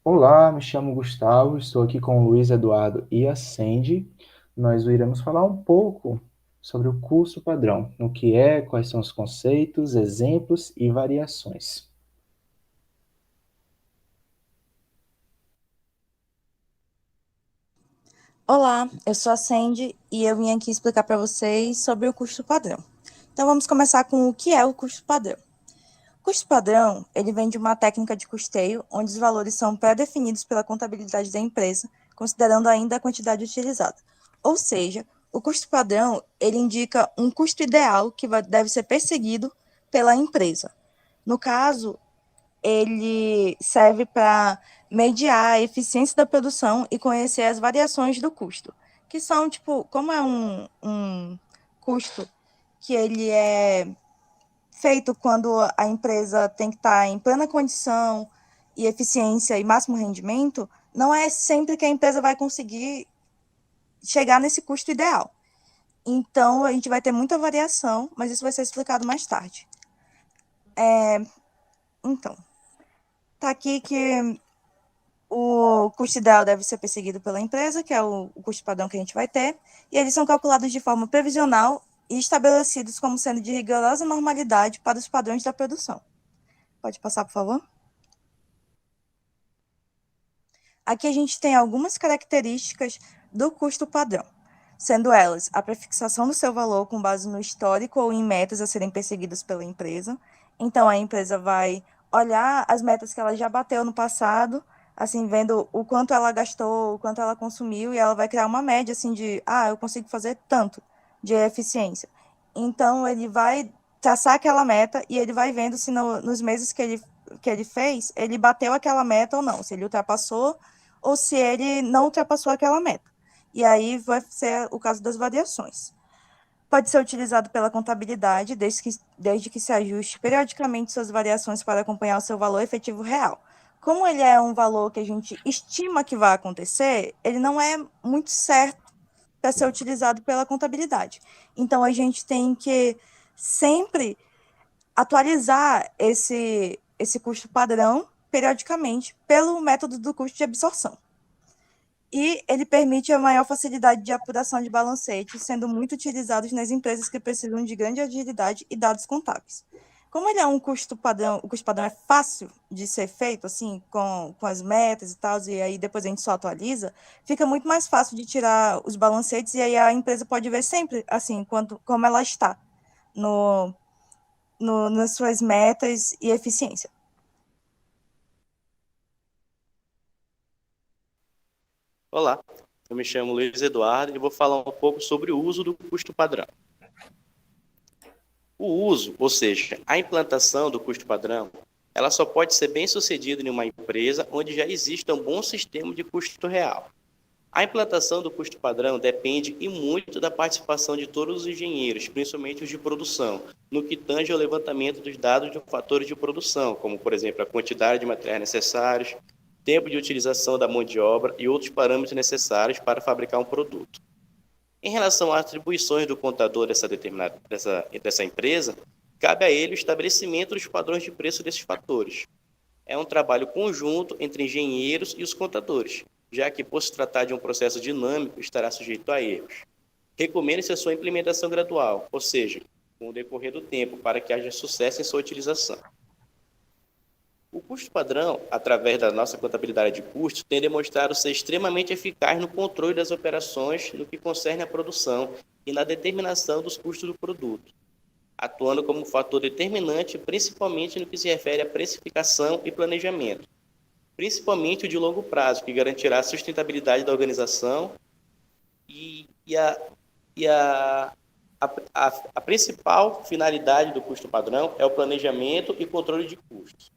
Olá, me chamo Gustavo, estou aqui com o Luiz Eduardo e a Sandy. Nós iremos falar um pouco sobre o custo padrão, o que é, quais são os conceitos, exemplos e variações. Olá, eu sou a Sandy e eu vim aqui explicar para vocês sobre o custo padrão. Então vamos começar com o que é o custo padrão. O custo padrão, ele vem de uma técnica de custeio onde os valores são pré-definidos pela contabilidade da empresa, considerando ainda a quantidade utilizada. Ou seja, o custo padrão, ele indica um custo ideal que deve ser perseguido pela empresa. No caso, ele serve para mediar a eficiência da produção e conhecer as variações do custo, que são, tipo, como é um custo que ele é feito quando a empresa tem que estar em plena condição e eficiência e máximo rendimento, não é sempre que a empresa vai conseguir chegar nesse custo ideal. Então, a gente vai ter muita variação, mas isso vai ser explicado mais tarde. Então, tá aqui que o custo ideal deve ser perseguido pela empresa, que é o custo padrão que a gente vai ter, e eles são calculados de forma previsional e estabelecidos como sendo de rigorosa normalidade para os padrões da produção. Pode passar, por favor? Aqui a gente tem algumas características do custo padrão, sendo elas a prefixação do seu valor com base no histórico ou em metas a serem perseguidas pela empresa. Então, a empresa vai olhar as metas que ela já bateu no passado, assim, vendo o quanto ela gastou, o quanto ela consumiu, e ela vai criar uma média, assim, de, eu consigo fazer tanto de eficiência. Então, ele vai traçar aquela meta e ele vai vendo se nos meses que ele fez, ele bateu aquela meta ou não, se ele ultrapassou ou se ele não ultrapassou aquela meta. E aí vai ser o caso das variações. Pode ser utilizado pela contabilidade, desde que se ajuste periodicamente suas variações para acompanhar o seu valor efetivo real. Como ele é um valor que a gente estima que vai acontecer, ele não é muito certo para ser utilizado pela contabilidade. Então, a gente tem que sempre atualizar esse custo padrão periodicamente pelo método do custo de absorção. E ele permite a maior facilidade de apuração de balancetes, sendo muito utilizados nas empresas que precisam de grande agilidade e dados contábeis. Como ele é um custo padrão, o custo padrão é fácil de ser feito, assim, com as metas e tal, e aí depois a gente só atualiza, fica muito mais fácil de tirar os balancetes, e aí a empresa pode ver sempre, assim, como ela está no, nas suas metas e eficiência. Olá, eu me chamo Luiz Eduardo e vou falar um pouco sobre o uso do custo padrão. O uso, ou seja, a implantação do custo padrão, ela só pode ser bem sucedida em uma empresa onde já exista um bom sistema de custo real. A implantação do custo padrão depende e muito da participação de todos os engenheiros, principalmente os de produção, no que tange ao levantamento dos dados de fatores de produção, como, por exemplo, a quantidade de materiais necessários, tempo de utilização da mão de obra e outros parâmetros necessários para fabricar um produto. Em relação às atribuições do contador dessa empresa, cabe a ele o estabelecimento dos padrões de preço desses fatores. É um trabalho conjunto entre engenheiros e os contadores, já que, por se tratar de um processo dinâmico, estará sujeito a erros. Recomenda-se a sua implementação gradual, ou seja, com o decorrer do tempo, para que haja sucesso em sua utilização. O custo padrão, através da nossa contabilidade de custos, tem demonstrado ser extremamente eficaz no controle das operações no que concerne à produção e na determinação dos custos do produto, atuando como um fator determinante, principalmente no que se refere à precificação e planejamento, principalmente o de longo prazo, que garantirá a sustentabilidade da organização e a principal finalidade do custo padrão é o planejamento e controle de custos.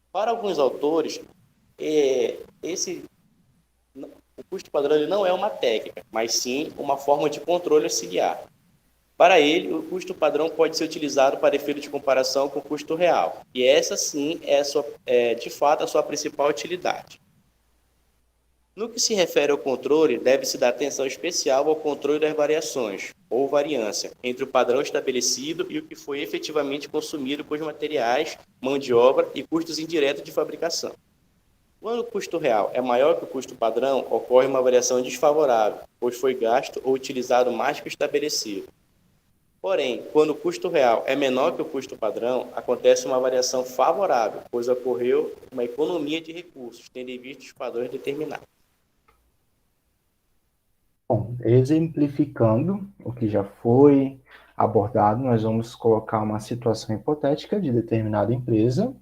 Para alguns autores, esse, o custo padrão ele não é uma técnica, mas sim uma forma de controle auxiliar. Para ele, o custo padrão pode ser utilizado para efeito de comparação com o custo real, e essa sim de fato a sua principal utilidade. No que se refere ao controle, deve-se dar atenção especial ao controle das variações, ou variância, entre o padrão estabelecido e o que foi efetivamente consumido com os materiais, mão de obra e custos indiretos de fabricação. Quando o custo real é maior que o custo padrão, ocorre uma variação desfavorável, pois foi gasto ou utilizado mais que o estabelecido. Porém, quando o custo real é menor que o custo padrão, acontece uma variação favorável, pois ocorreu uma economia de recursos, tendo em vista os padrões determinados. Bom, exemplificando o que já foi abordado, nós vamos colocar uma situação hipotética de determinada empresa,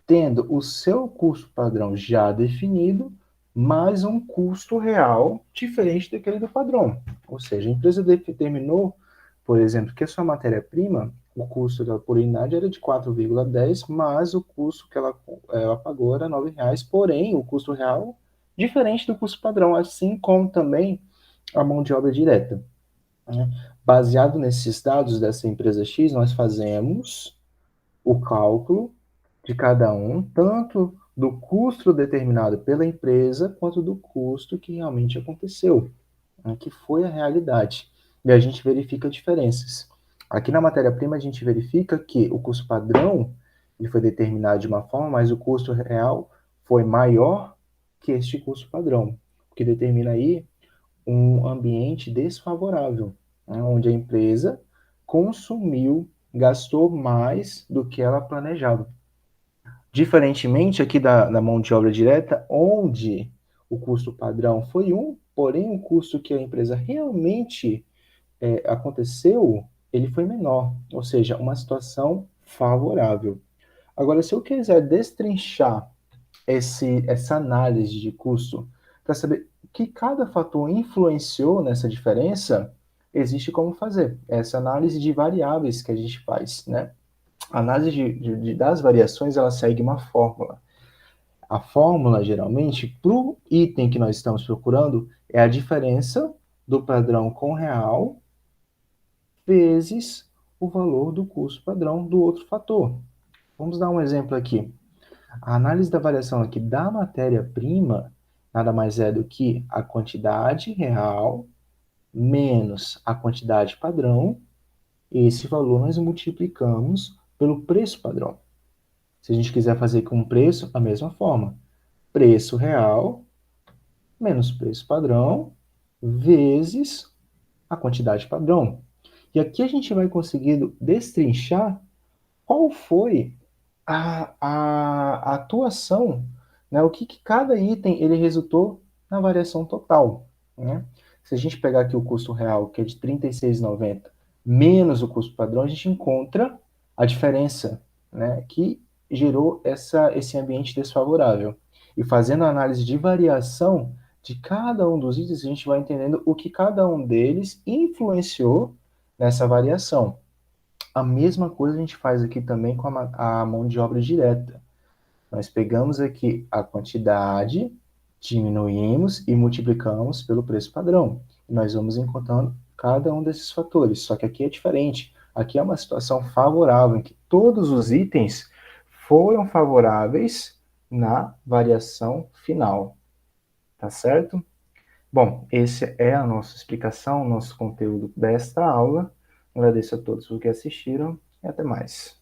tendo o seu custo padrão já definido, mais um custo real diferente daquele do padrão. Ou seja, a empresa determinou, por exemplo, que a sua matéria-prima, o custo dela por unidade era de 4,10, mas o custo que ela pagou era R$ 9,00, porém, o custo real diferente do custo padrão, assim como também a mão de obra direta. Né? Baseado nesses dados dessa empresa X, nós fazemos o cálculo de cada um, tanto do custo determinado pela empresa, quanto do custo que realmente aconteceu, né, que foi a realidade. E a gente verifica diferenças. Aqui na matéria-prima, a gente verifica que o custo padrão ele foi determinado de uma forma, mas o custo real foi maior que este custo padrão, o que determina aí um ambiente desfavorável, né, onde a empresa consumiu, gastou mais do que ela planejava. Diferentemente aqui da mão de obra direta, onde o custo padrão foi um, porém o custo que a empresa realmente aconteceu, ele foi menor, ou seja, uma situação favorável. Agora, se eu quiser destrinchar essa análise de custo para saber que cada fator influenciou nessa diferença, existe como fazer essa análise de variáveis que a gente faz, né? A análise das variações, ela segue uma fórmula. A fórmula, geralmente, para o item que nós estamos procurando, é a diferença do padrão com real vezes o valor do custo padrão do outro fator. Vamos dar um exemplo aqui. A análise da variação aqui da matéria-prima nada mais é do que a quantidade real menos a quantidade padrão, e esse valor nós multiplicamos pelo preço padrão. Se a gente quiser fazer com preço, a mesma forma. Preço real menos preço padrão vezes a quantidade padrão. E aqui a gente vai conseguindo destrinchar qual foi a atuação, né? O que cada item ele resultou na variação total. Né? Se a gente pegar aqui o custo real, que é de R$ 36,90, menos o custo padrão, a gente encontra a diferença, né? Que gerou esse ambiente desfavorável. E fazendo a análise de variação de cada um dos itens, a gente vai entendendo o que cada um deles influenciou nessa variação. A mesma coisa a gente faz aqui também com a mão de obra direta. Nós pegamos aqui a quantidade, diminuímos e multiplicamos pelo preço padrão. E nós vamos encontrando cada um desses fatores. Só que aqui é diferente. Aqui é uma situação favorável, em que todos os itens foram favoráveis na variação final. Tá certo? Bom, essa é a nossa explicação, nosso conteúdo desta aula. Agradeço a todos por que assistiram e até mais.